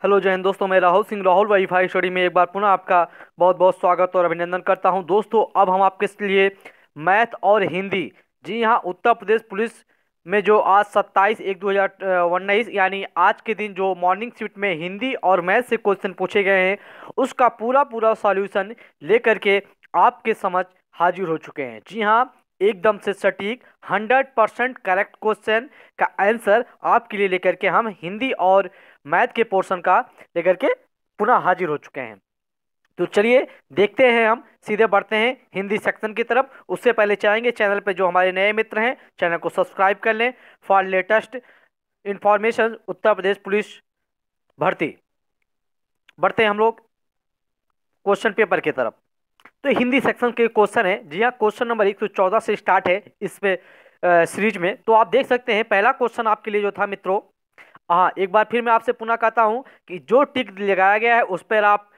Hello जय हिंद दोस्तों, मैं राहुल सिंह राहुल वाईफाई स्टडी में एक बार पुनः आपका बहुत बहुत स्वागत और अभिनंदन करता हूं। दोस्तों, अब हम आपके लिए मैथ और हिंदी, जी हाँ, उत्तर प्रदेश पुलिस में जो आज 27/1/2019 यानी आज के दिन जो मॉर्निंग शिफ्ट में हिंदी और मैथ से क्वेश्चन पूछे गए हैं उसका पूरा पूरा सॉल्यूशन लेकर के आपके समझ हाजिर हो चुके हैं। जी हाँ, एकदम से सटीक 100% करेक्ट क्वेश्चन का आंसर आपके लिए लेकर के हम हिंदी और मैथ के पोर्शन का लेकर के पुनः हाजिर हो चुके हैं। तो चलिए देखते हैं, हम सीधे बढ़ते हैं हिंदी सेक्शन की तरफ। उससे पहले चाहेंगे चैनल पे जो हमारे नए मित्र हैं चैनल को सब्सक्राइब कर लें for latest information Uttar Pradesh police भर्ती। बढ़ते हैं हम लोग क्वेश्चन पेपर की तरफ। तो हिंदी सेक्शन के क्वेश्चन है, जी हाँ, क्वेश्चन नंबर 114 से स्टार्ट है इस पे सीरीज में। तो आप देख सकते हैं पहला क्वेश्चन आपके लिए जो था मित्रों, हाँ, एक बार फिर मैं आपसे पुनः कहता हूँ कि जो टिक लगाया गया है उस पर आप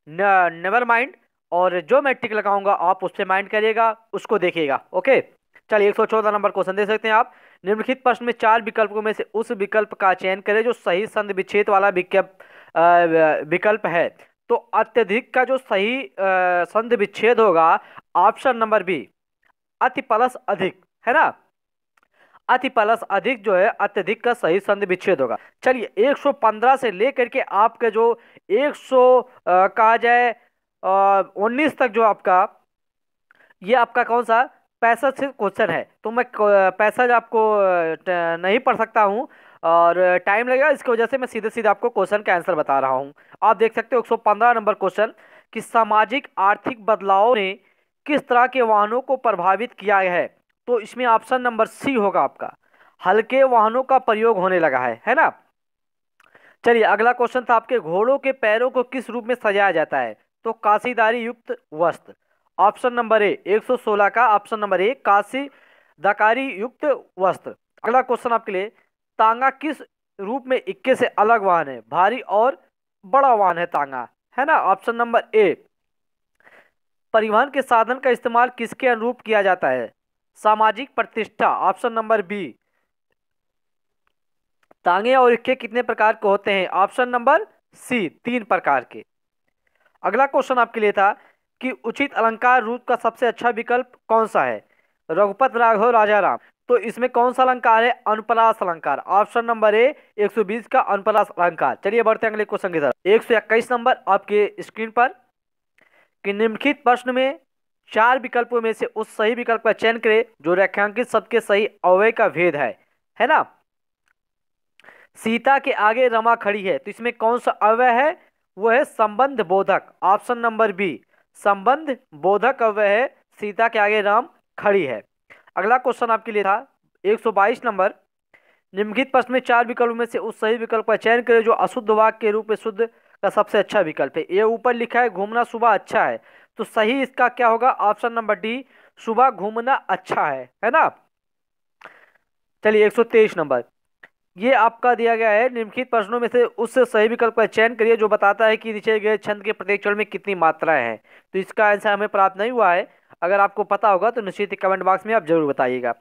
नेवर माइंड, और जो मैं टिक लगाऊंगा आप उस पर माइंड करिएगा, उसको देखिएगा। ओके, चलिए 114 नंबर क्वेश्चन दे सकते हैं आप। निम्नलिखित प्रश्न में 4 विकल्पों में से उस विकल्प का चयन करें जो सही संधि विच्छेद वाला विकल्प है। तो अत्यधिक का जो सही संधि विच्छेद होगा ऑप्शन नंबर बी, अति प्लस अधिक, है ना। अति प्लस अधिक जो है अत्यधिक का सही संधि विच्छेद होगा। चलिए 115 से लेकर के आपका जो 100 कहा जाए 19 तक जो आपका, ये आपका कौन सा पैसेज से क्वेश्चन है। तो मैं पैसेज आपको नहीं पढ़ सकता हूँ और टाइम लगेगा, इसकी वजह से मैं सीधे सीधे आपको क्वेश्चन का आंसर बता रहा हूँ। आप देख सकते हो 115 नंबर क्वेश्चन कि सामाजिक आर्थिक बदलाव ने किस तरह के वाहनों को प्रभावित किया है। तो इसमें ऑप्शन नंबर सी होगा आपका, हल्के वाहनों का प्रयोग होने लगा है ना। चलिए अगला क्वेश्चन था आपके, घोड़ों के पैरों को किस रूप में सजाया जाता है। तो काशीदारी युक्त वस्त्र, ऑप्शन नंबर ए 116 का ऑप्शन नंबर ए काशीदाकारी युक्त वस्त्र। अगला क्वेश्चन आपके लिए, तांगा किस रूप में इक्के से अलग वाहन है, भारी और बड़ा वाहन है तांगा, है ना। ऑप्शन नंबर ए, परिवहन के साधन का इस्तेमाल किसके अनुरूप किया जाता है, सामाजिक प्रतिष्ठा। ऑप्शन नंबर बी, तांगे और इक्के कितने प्रकार के होते हैं, ऑप्शन नंबर सी 3 प्रकार के। अगला क्वेश्चन आपके लिए था कि उचित अलंकार रूप का सबसे अच्छा विकल्प कौन सा है, रघुपत राघव राजा राम। तो इसमें कौन सा अलंकार है, अनुप्रास अलंकार, ऑप्शन नंबर ए 120 का अनुप्रास अलंकार। चलिए बढ़ते हैं अगले क्वेश्चन की तरफ। 121 नंबर आपके स्क्रीन पर कि निम्नलिखित प्रश्न में 4 विकल्पों में से उस सही विकल्प का चयन करें जो रेखांकित शब्द के सही अव्यय का भेद है ना। सीता के आगे रमा खड़ी है, तो इसमें कौन सा अव्यय है, वो है संबंध बोधक, ऑप्शन नंबर बी, संबंध बोधक अव्यय है, सीता के आगे राम खड़ी है। अगला क्वेश्चन आपके लिए था 122 नंबर, निम्नलिखित प्रश्न में 4 विकल्पों में से उस सही विकल्प का चयन करें जो अशुद्ध वाक्य के रूप में शुद्ध का सबसे अच्छा विकल्प है। ये ऊपर लिखा है घूमना सुबह अच्छा है, तो सही इसका क्या होगा, ऑप्शन नंबर डी, सुबह घूमना अच्छा है ना। चलिए 123 नंबर, ये आपका दिया गया है, निम्नलिखित प्रश्नों में से उस सही विकल्प का चयन करिए जो बताता है कि नीचे गए छंद के प्रत्येक चरण में कितनी मात्राएं हैं। तो इसका आंसर हमें प्राप्त नहीं हुआ है, अगर आपको पता होगा तो निश्चित ही कमेंट बॉक्स में आप जरूर बताइएगा।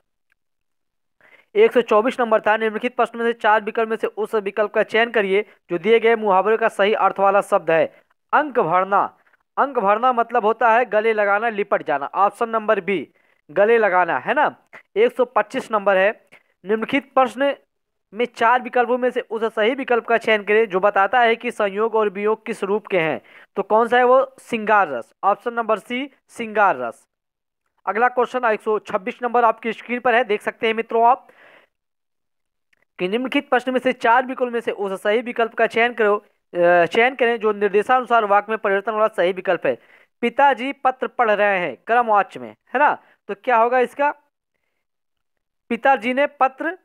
124 नंबर था, निम्नलिखित प्रश्न में से 4 विकल्प में से उस विकल्प का चयन करिए जो दिए गए मुहावरे का सही अर्थ वाला शब्द है, अंक भरना। अंक भरना मतलब होता है गले लगाना, लिपट जाना, ऑप्शन नंबर बी, गले लगाना, है ना। 125 नंबर है, निम्नलिखित प्रश्न में 4 विकल्पों में से उस सही विकल्प का चयन करें जो बताता है कि संयोग और वियोग किस रूप के हैं। तो कौन सा है वो, श्रृंगार रस, ऑप्शन नंबर सी, श्रृंगार रस। अगला क्वेश्चन 126 नंबर आपकी स्क्रीन पर है, देख सकते हैं मित्रों आप कि निम्नलिखित प्रश्न में से 4 विकल्प में से उस सही विकल्प का चयन करें जो निर्देशानुसार वाक्य में परिवर्तन वाला सही विकल्प है। पिताजी पत्र पढ़ रहे हैं, क्रमवाच्य में, है ना। तो क्या होगा इसका, पिताजी ने पत्र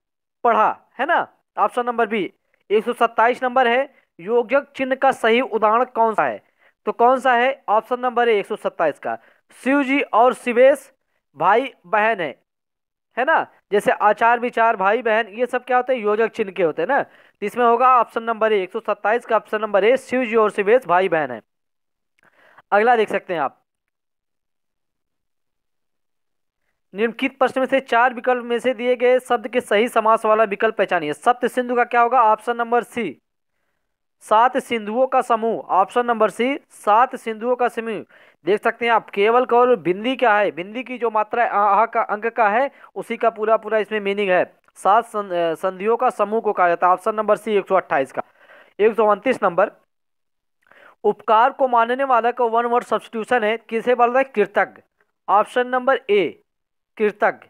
पढ़ा, है ना, ऑप्शन नंबर बी। 127 नंबर है, योजक चिन्ह का सही उदाहरण कौन सा है। तो कौन सा है, ऑप्शन नंबर ए 127 का, शिव जी और शिवेश भाई बहन है ना। जैसे आचार विचार भाई बहन ये सब क्या होते हैं, योजक चिन्ह के होते हैं ना। तो इसमें होगा ऑप्शन नंबर ए 127 का ऑप्शन नंबर ए, शिव जी और शिवेश भाई बहन है। अगला देख सकते हैं आप, निम्नलिखित प्रश्न में से 4 विकल्प में से दिए गए शब्द के सही समास वाला विकल्प पहचानिए। सप्त सिंधु का क्या होगा, ऑप्शन नंबर सी, सात सिंधुओं का समूह, ऑप्शन नंबर सी, सात सिंधुओं का समूह। देख सकते हैं आप, केवल और बिंदी क्या है, बिंदी की जो मात्रा है आ का अंक का है, उसी का पूरा पूरा इसमें मीनिंग है। सात संधियों का समूह को कहा जाता है, ऑप्शन नंबर सी 128 का। 129 नंबर, उपकार को मानने वाला का वन वर्ड सब्स्टिट्यूशन है, किसे बोलता है, कृतज्ञ। ऑप्शन नंबर ए कृतज्ञ,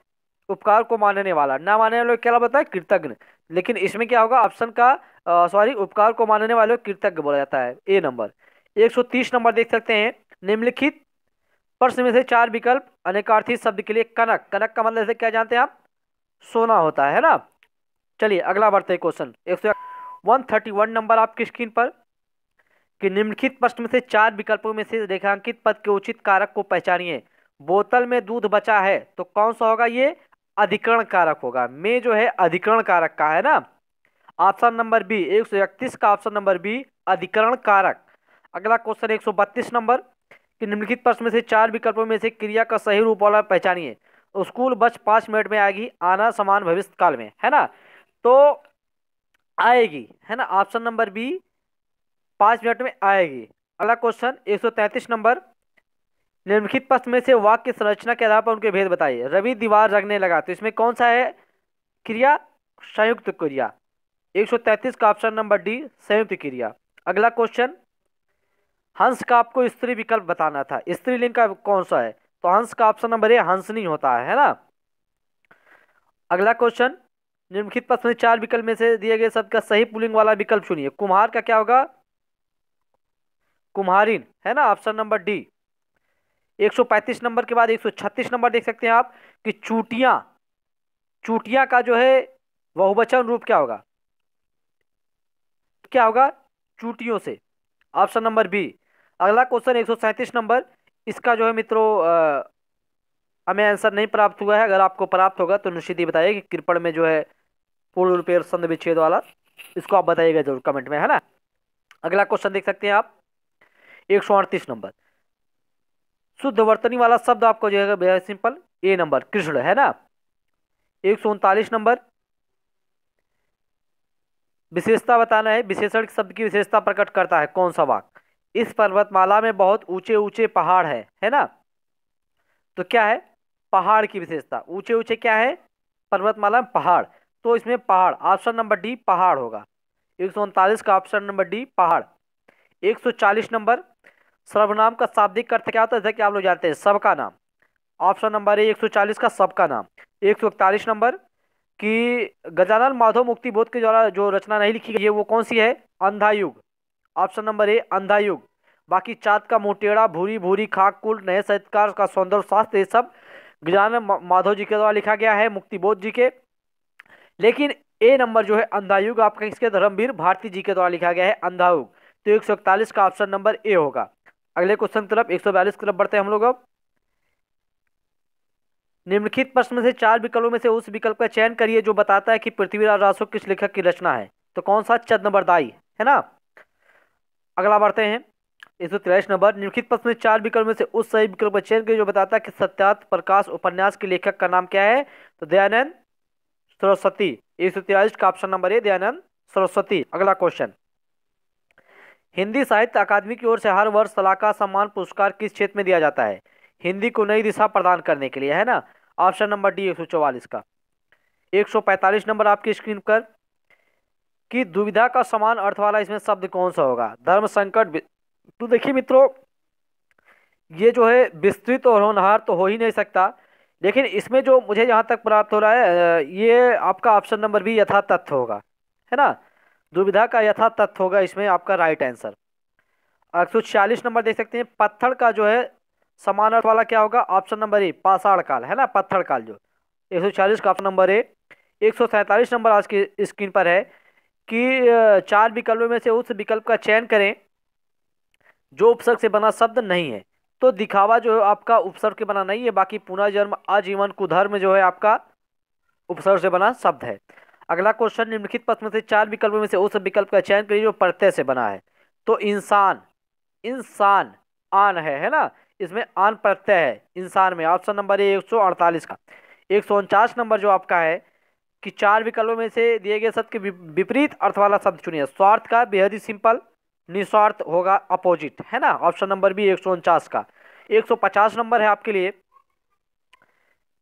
उपकार को मानने वाला, ना मानने वाले को क्या बोलता है, कृतज्ञ। लेकिन इसमें क्या होगा, ऑप्शन का सॉरी, उपकार को मानने वाले को कृतज्ञ बोला जाता है, ए नंबर। 130 नंबर देख सकते हैं, निम्नलिखित प्रश्न में से चार विकल्प अनेकार्थी शब्द के लिए कनक, कनक का मतलब से क्या जानते हैं आप, सोना होता है ना। चलिए अगला बढ़ते हैं क्वेश्चन 131 नंबर आपकी स्क्रीन पर, कि निम्नलिखित प्रश्न में से चार विकल्पों में से रेखांकित पद के उचित कारक को पहचानिए। बोतल में दूध बचा है तो कौन सा होगा, ये अधिकरण कारक होगा, में जो है अधिकरण कारक का है ना। ऑप्शन नंबर बी 131 का, ऑप्शन नंबर बी अधिकरण कारक। अगला क्वेश्चन 132 नंबर, कि निम्नलिखित प्रश्न में से चार विकल्पों में से क्रिया का सही रूप वाला पहचानिए। स्कूल बस 5 मिनट में आएगी, आना समान भविष्य काल में, है ना, तो आएगी, है ना, ऑप्शन नंबर बी 5 मिनट में आएगी। अगला क्वेश्चन 133 नंबर, निम्नलिखित प्रश्न में से वाक्य संरचना के आधार पर उनके भेद बताइए। रवि दीवार रंगने लगा, तो इसमें कौन सा है क्रिया, संयुक्त क्रिया। 133 का ऑप्शन नंबर डी संयुक्त क्रिया। अगला क्वेश्चन, हंस का आपको स्त्री विकल्प बताना था, स्त्रीलिंग का कौन सा है, तो हंस का ऑप्शन नंबर ए हंसनी होता है ना। अगला क्वेश्चन, निम्नलिखित प्रश्न में चार विकल्प में से दिए गए शब्द का सही पुल्लिंग वाला विकल्प चुनिए। कुम्हार का क्या होगा, कुम्हारिन, है ना, ऑप्शन नंबर डी। 135 नंबर के बाद 136 नंबर देख सकते हैं आप, कि चूटियां, चूटियां का जो है बहुवचन रूप क्या होगा, क्या होगा, चूटियों से, ऑप्शन नंबर बी। अगला क्वेश्चन 137 नंबर, इसका जो है मित्रों हमें आंसर नहीं प्राप्त हुआ है, अगर आपको प्राप्त होगा तो निश्चित ही बताइए कि कृपण में जो है पूर्ण रूपेण संध विच्छेद वाला, इसको आप बताइएगा जरूर कमेंट में, है ना। अगला क्वेश्चन देख सकते हैं आप 138 नंबर, शुद्ध वर्तनी वाला शब्द आपको जो है बेहद सिंपल, ए नंबर कृष्ण, है ना। 139 नंबर, विशेषता बताना है, विशेषण शब्द की विशेषता प्रकट करता है कौन सा वाक्य। इस पर्वतमाला में बहुत ऊंचे ऊंचे पहाड़ है ना, तो क्या है, पहाड़ की विशेषता, ऊंचे ऊंचे क्या है, पर्वतमाला में पहाड़, तो इसमें पहाड़, ऑप्शन नंबर डी पहाड़ होगा। 139 का ऑप्शन नंबर डी पहाड़। 140 नंबर, सर्वनाम का शाब्दिक अर्थ क्या होता है, जैसे कि आप लोग जानते हैं सबका नाम, ऑप्शन नंबर ए 140 का सबका नाम। 141 नंबर, कि गजानन माधव मुक्ति बोध के द्वारा जो रचना नहीं लिखी गई है वो कौन सी है, अंधा युग, ऑप्शन नंबर ए अंधा युग। बाकी चाँद का मुटेड़ा, भूरी भूरी खाक, कुल, नए साहित्यकार का सौंदर्य शास्त्र, ये सब गजानन माधव जी के द्वारा लिखा गया है, मुक्ति बोध जी के। लेकिन ए नंबर जो है अंधा युग आपका किसके, धर्मवीर भारती जी के द्वारा लिखा गया है अंधा युग, तो 141 का ऑप्शन नंबर ए होगा। अगले क्वेश्चन की तरफ 142 की तरफ बढ़ते हैं हम लोग अब। निम्नलिखित प्रश्न में से चार विकल्पों में से उस विकल्प का चयन करिए जो बताता है कि पृथ्वीराज रासो किस लेखक की रचना है, तो कौन सा, चंद्रबरदाई, है ना। अगला बढ़ते हैं 143 नंबर, निम्नलिखित प्रश्न में चार विकल्प में से उस सही विकल्प का चयन करिए जो बताता है कि सत्यार्थ प्रकाश उपन्यास के लेखक का नाम क्या है, तो दयानंद सरस्वती। 143 का option number A Dayanand Saraswati. अगला क्वेश्चन, हिंदी साहित्य अकादमी की ओर से हर वर्ष सलाहकार सम्मान पुरस्कार किस क्षेत्र में दिया जाता है, हिंदी को नई दिशा प्रदान करने के लिए, है ना, ऑप्शन नंबर डी 144 का। 145 नंबर आपकी स्क्रीन पर, कि दुविधा का समान अर्थ वाला इसमें शब्द कौन सा होगा, धर्म संकट। तो देखिए मित्रों, ये जो है विस्तृत और होनहार तो हो ही नहीं सकता, लेकिन इसमें जो मुझे जहाँ तक प्राप्त हो रहा है ये आपका ऑप्शन नंबर बी यथा तथ्य होगा, है ना, दुविधा का यथा तथ्य होगा इसमें आपका राइट आंसर। 146 नंबर देख सकते हैं, पत्थर का जो है समान अर्थ वाला क्या होगा, ऑप्शन नंबर ए पाषाण काल, है ना, पत्थर काल जो 140 का ऑप्शन नंबर ए। 147 नंबर आज की स्क्रीन पर है, कि चार विकल्पों में से उस विकल्प का चयन करें जो उपसर्ग से बना शब्द नहीं है, तो दिखावा जो है आपका उपसर्ग के बना नहीं है, बाकी पुनर्जन्म, आजीवन, कुधर्म जो है आपका उपसर्ग से बना शब्द है। अगला क्वेश्चन, निम्नलिखित प्रश्न में से चार विकल्पों में से उस विकल्प का चयन करिए जो प्रत्यय से बना है, तो इंसान, इंसान आन है ना, इसमें आन प्रत्यय है इंसान में, ऑप्शन नंबर ए 148 का। 149 नंबर जो आपका है, कि चार विकल्पों में से दिए गए शब्द के विपरीत अर्थ वाला शब्द चुनिए। स्वार्थ का बेहद ही सिंपल, निस्वार्थ होगा अपोजिट, है ना। ऑप्शन नंबर बी 149 का। 150 नंबर है आपके लिए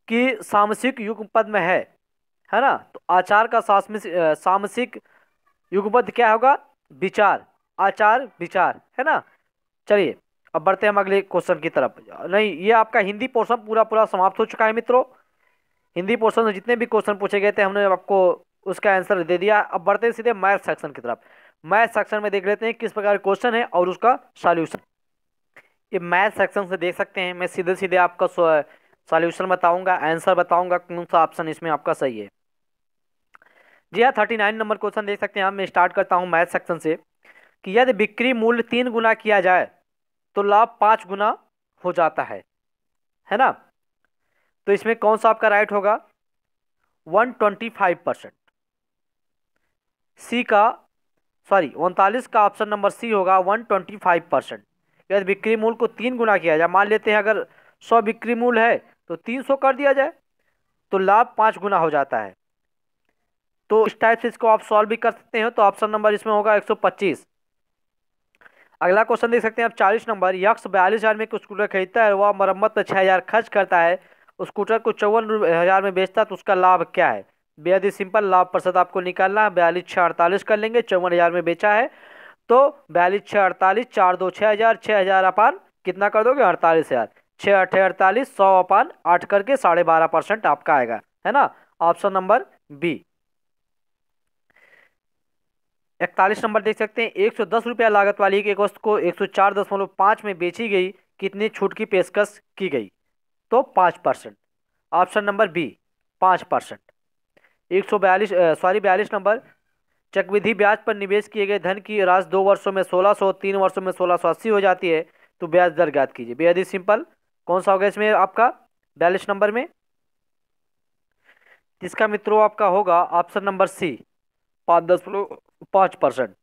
कि सामसिक युगपद में है ना। तो आचार का सामसिक युगपद क्या होगा? विचार, आचार विचार, है ना। चलिए अब बढ़ते हैं हम अगले क्वेश्चन की तरफ। नहीं, ये आपका हिंदी पोर्शन पूरा पूरा समाप्त हो चुका है मित्रों। हिंदी पोर्शन में जितने भी क्वेश्चन पूछे गए थे हमने आपको उसका आंसर दे दिया। अब बढ़ते हैं सीधे मैथ सेक्शन की तरफ। मैथ सेक्शन में देख लेते हैं किस प्रकार क्वेश्चन है और उसका सॉल्यूशन। ये मैथ सेक्शन से देख सकते हैं, मैं सीधे सीधे आपका सॉल्यूशन बताऊंगा, आंसर बताऊंगा, कौन सा ऑप्शन इसमें आपका सही है। जी हाँ, 39 नंबर क्वेश्चन देख सकते हैं। मैं स्टार्ट करता हूँ मैथ सेक्शन से कि यदि बिक्री मूल्य 3 गुना किया जाए तो लाभ 5 गुना हो जाता है ना। तो इसमें कौन सा आपका राइट होगा? 125%। सी का, सॉरी 39 का ऑप्शन नंबर सी होगा 125%। यदि बिक्री मूल्य को 3 गुना किया जाए, मान लेते हैं अगर 100 बिक्री मूल्य है तो 300 कर दिया जाए तो लाभ 5 गुना हो जाता है। तो इस टाइप से इसको आप सॉल्व भी कर सकते हो। तो ऑप्शन नंबर इसमें होगा 125। अगला क्वेश्चन देख सकते हैं आप 40 नंबर। यक्ष 42,000 में एक स्कूटर खरीदता है, वह मरम्मत पर 6,000 खर्च करता है, स्कूटर को 54,000 में बेचता है, तो उसका लाभ क्या है? बेहद ही सिंपल, लाभ प्रतिशत आपको निकालना है। 42 6 48 कर लेंगे, 54,000 में बेचा है तो 42 6 48, 4 2 6,000, 6,000 अपान कितना कर दोगे? 48,000। 6 8 48, 100 अपान 8 करके 12.5% आपका आएगा, है ना। Option number B. 41 नंबर देख सकते हैं। 110 रुपया लागत वाली एक वस्तु को 104.5 में बेची गई, कितनी छूट की पेशकश की गई? तो 5%। Option number B 5%। 42 नंबर। चक्रवृद्धि ब्याज पर निवेश किए गए धन की राशि 2 वर्षों में 1600, 3 वर्षों में 1680 हो जाती है, तो ब्याज दर ज्ञात कीजिए। बेहद ही सिंपल, कौन सा होगा इसमें आपका 42 नंबर में? इसका मित्रों आपका होगा ऑप्शन नंबर सी 5.5%।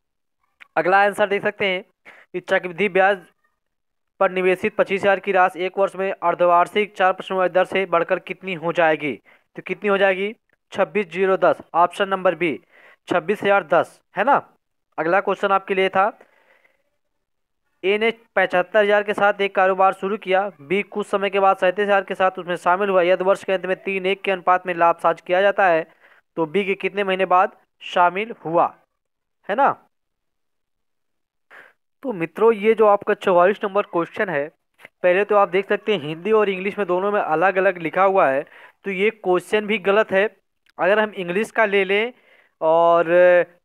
अगला आंसर देख सकते हैं कि चक्रवृद्धि ब्याज पर निवेशित 25,000 की राशि एक वर्ष में अर्धवार्षिक 4% दर से बढ़कर कितनी हो जाएगी? तो कितनी हो जाएगी? 26,010। ऑप्शन नंबर बी 26,010, है ना। अगला क्वेश्चन आपके लिए था, ए ने 75,000 के साथ एक कारोबार शुरू किया, बी कुछ समय के बाद 37,000 के साथ उसमें शामिल हुआ। यदि वर्ष के अंत में 3:1 के अनुपात में लाभ साझा किया जाता है तो बी के कितने महीने बाद शामिल हुआ, है ना। तो मित्रों ये जो आपका 44 नंबर क्वेश्चन है, पहले तो आप देख सकते हैं हिंदी और इंग्लिश में दोनों में अलग अलग लिखा हुआ है, तो ये क्वेश्चन भी गलत है। अगर हम इंग्लिश का ले लें और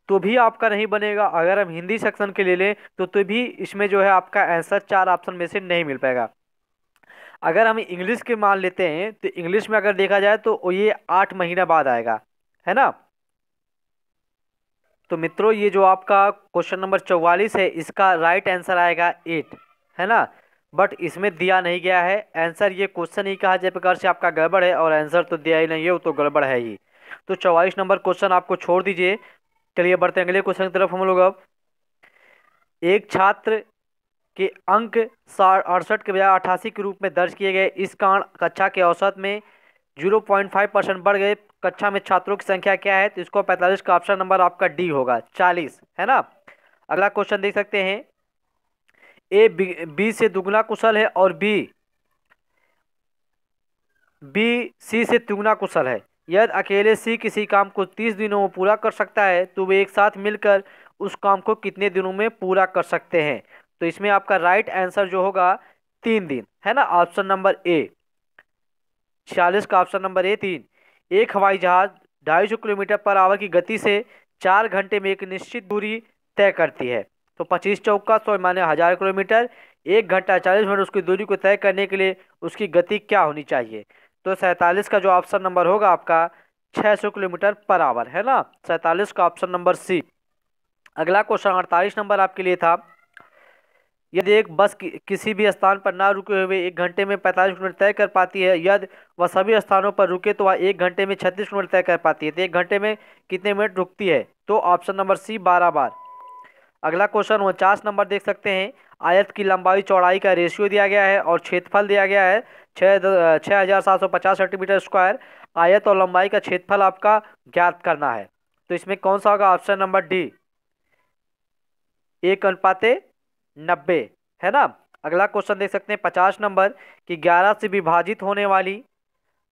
तो भी आपका नहीं बनेगा, अगर हम हिंदी सेक्शन के ले लें तो भी इसमें जो है आपका आंसर 4 ऑप्शन में से नहीं मिल पाएगा। अगर हम इंग्लिश के मान लेते हैं तो इंग्लिश में अगर देखा जाए तो ये 8 महीना बाद आएगा, है ना। तो मित्रों ये जो आपका क्वेश्चन नंबर 44 है, इसका राइट आंसर आएगा 8, है ना। बट इसमें दिया नहीं गया है आंसर। ये क्वेश्चन ही कहा जाए प्रकार से आपका गड़बड़ है और आंसर तो दिया ही नहीं है, वो तो गड़बड़ है ही। तो 44 नंबर क्वेश्चन आपको छोड़ दीजिए। चलिए बढ़ते हैं अगले क्वेश्चन की तरफ हम लोग। अब एक छात्र के अंक 68 के बजाय 88 के रूप में दर्ज किए गए, इस कारण कक्षा के औसत में 0.5% बढ़ गए। कक्षा में छात्रों की संख्या क्या है? तो इसको 45 का ऑप्शन नंबर आपका डी होगा, 40, है ना। अगला क्वेश्चन देख सकते हैं, ए बी से दुगना कुशल है और बी सी से तिगुना कुशल है। यदि अकेले सी किसी काम को 30 दिनों में पूरा कर सकता है तो वे एक साथ मिलकर उस काम को कितने दिनों में पूरा कर सकते हैं? तो इसमें आपका राइट आंसर जो होगा 3 दिन, है ना। ऑप्शन नंबर ए 46 का ऑप्शन नंबर ए 3। एक हवाई जहाज 250 किलोमीटर पर आवर की गति से 4 घंटे में एक निश्चित दूरी तय करती है। तो 25 चौका 100 माने 1000 किलोमीटर, 1 घंटा 40 मिनट उसकी दूरी को तय करने के लिए उसकी गति क्या होनी चाहिए? तो 47 का जो ऑप्शन नंबर होगा आपका 600 किलोमीटर पर आवर, है ना। 47 का ऑप्शन नंबर सी। अगला क्वेश्चन 48 नंबर आपके लिए था, यदि एक बस किसी भी स्थान पर ना रुके हुए 1 घंटे में 45 मिनट तय कर पाती है, यदि वह सभी स्थानों पर रुके तो वह 1 घंटे में 36 मिनट तय कर पाती है, तो 1 घंटे में कितने मिनट रुकती है? तो ऑप्शन नंबर सी 12 बार। अगला क्वेश्चन 49 नंबर देख सकते हैं, आयत की लंबाई चौड़ाई का रेशियो दिया गया है और क्षेत्रफल दिया गया है 6,750 सेंटीमीटर स्क्वायर। आयत और लंबाई का क्षेत्रफल आपका ज्ञात करना है। तो इसमें कौन सा होगा? ऑप्शन नंबर डी, 1:90, है ना। अगला क्वेश्चन देख सकते हैं 50 नंबर कि 11 से विभाजित होने वाली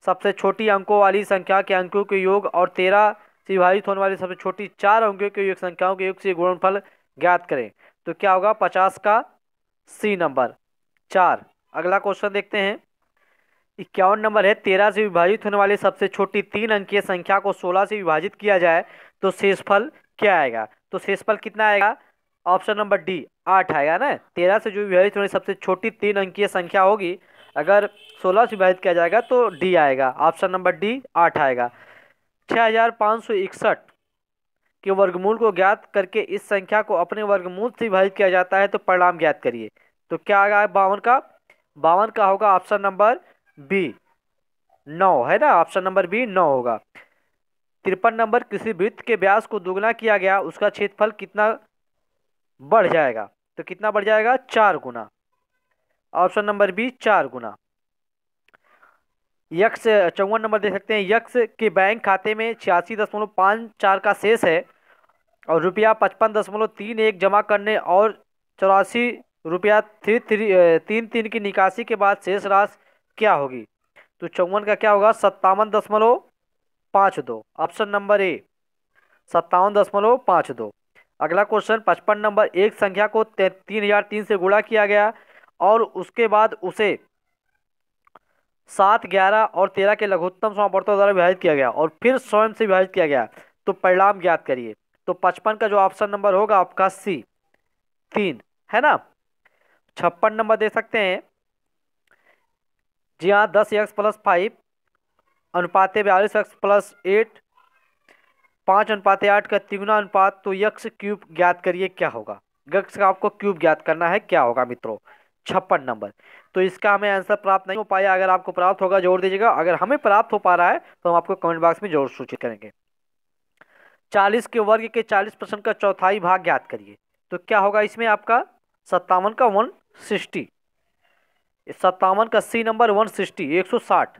सबसे छोटी अंकों वाली संख्या के अंकों के योग और 13 से विभाजित होने वाली सबसे छोटी 4 अंकों के योग संख्याओं के योग से गुणनफल ज्ञात करें। तो क्या होगा? 50 का सी नंबर 4। अगला क्वेश्चन देखते हैं 51 नंबर है 13 से विभाजित होने वाली सबसे छोटी 3 अंकीय संख्या को 16 से विभाजित किया जाए तो शेषफल क्या आएगा? तो शेषफल कितना आएगा? ऑप्शन नंबर डी, 8 आएगा ना। 13 से जो विभाजित होने वाली सबसे छोटी 3 अंकीय संख्या होगी, अगर 16 से विभाजित किया जाएगा तो डी आएगा। ऑप्शन नंबर डी, 8 आएगा। 6561 के वर्गमूल को ज्ञात करके इस संख्या को अपने वर्गमूल से विभाजित किया जाता है तो परिणाम ज्ञात करिए। तो क्या आएगा 52 का होगा ऑप्शन नंबर बी, 9, है ना। ऑप्शन नंबर बी 9 होगा। 53 नंबर किसी वृत्त के व्यास को दुगना किया गया, उसका क्षेत्रफल कितना बढ़ जाएगा? तो कितना बढ़ जाएगा? 4 गुना। ऑप्शन नंबर बी, 4 गुना। यक्स 54 नंबर देख सकते हैं यक्स के बैंक खाते में 86.54 का शेष है और रुपया 55.31 जमा करने और 84 रुपया 33 की निकासी के बाद शेष राशि क्या होगी? तो 54 का क्या होगा? 57.52। Option number A, 57.52। अगला क्वेश्चन 55 नंबर एक संख्या को 3003 से गुणा किया गया और उसके बाद उसे 7, 11 और 13 के लघुत्तम समापवर्तों द्वारा विभाजित किया गया और फिर स्वयं से विभाजित किया गया तो परिणाम ज्ञात करिए। तो 55 का जो ऑप्शन नंबर होगा आपका सी, 3, है ना। 56 नंबर दे सकते हैं जी हाँ 10x+5 अनुपाते 42x+8 5:8 का तिगुना अनुपात, तो यक्स क्यूब ज्ञात करिए क्या होगा? यक्स का आपको क्यूब ज्ञात करना है, क्या होगा मित्रों? 56 नंबर। तो इसका हमें आंसर प्राप्त नहीं हो पाया। अगर आपको प्राप्त होगा जोड़ दीजिएगा, अगर हमें प्राप्त हो पा रहा है तो हम आपको कमेंट बॉक्स में जरूर सूचित करेंगे। 40 के वर्ग के 40% का चौथाई भाग ज्ञात करिए। तो क्या होगा इसमें आपका? 57 का 160, 57 का सी नंबर 160, 160।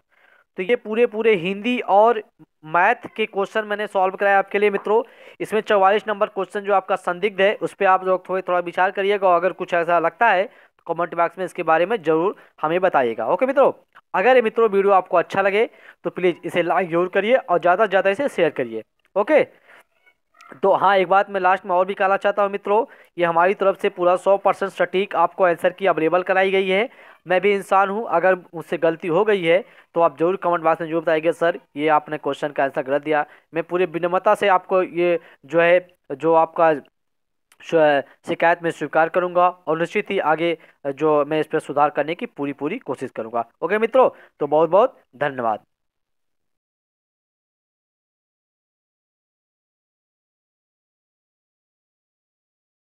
तो ये पूरे हिंदी और मैथ के क्वेश्चन मैंने सॉल्व कराया आपके लिए मित्रों। इसमें 44 नंबर क्वेश्चन जो आपका संदिग्ध है उस पर आप लोग थोड़ा विचार करिएगा। अगर कुछ ऐसा लगता है तो कमेंट बॉक्स में इसके बारे में जरूर हमें बताइएगा। ओके मित्रों, अगर ये मित्रों वीडियो आपको अच्छा लगे तो प्लीज़ इसे लाइक जरूर करिए और ज़्यादा से ज़्यादा इसे शेयर करिए। ओके, तो हाँ एक बात मैं लास्ट में और भी कहना चाहता हूँ मित्रों, ये हमारी तरफ से पूरा 100% सटीक आपको आंसर की अवेलेबल कराई गई है। मैं भी इंसान हूँ, अगर मुझसे गलती हो गई है तो आप जरूर कमेंट बॉक्स में जरूर बताइएगा सर ये आपने क्वेश्चन का आंसर गलत दिया। मैं पूरे विनम्रता से आपको ये जो है जो आपका शिकायत में स्वीकार करूंगा और निश्चित ही आगे जो मैं इस पर सुधार करने की पूरी कोशिश करूंगा। ओके मित्रों, तो बहुत बहुत धन्यवाद।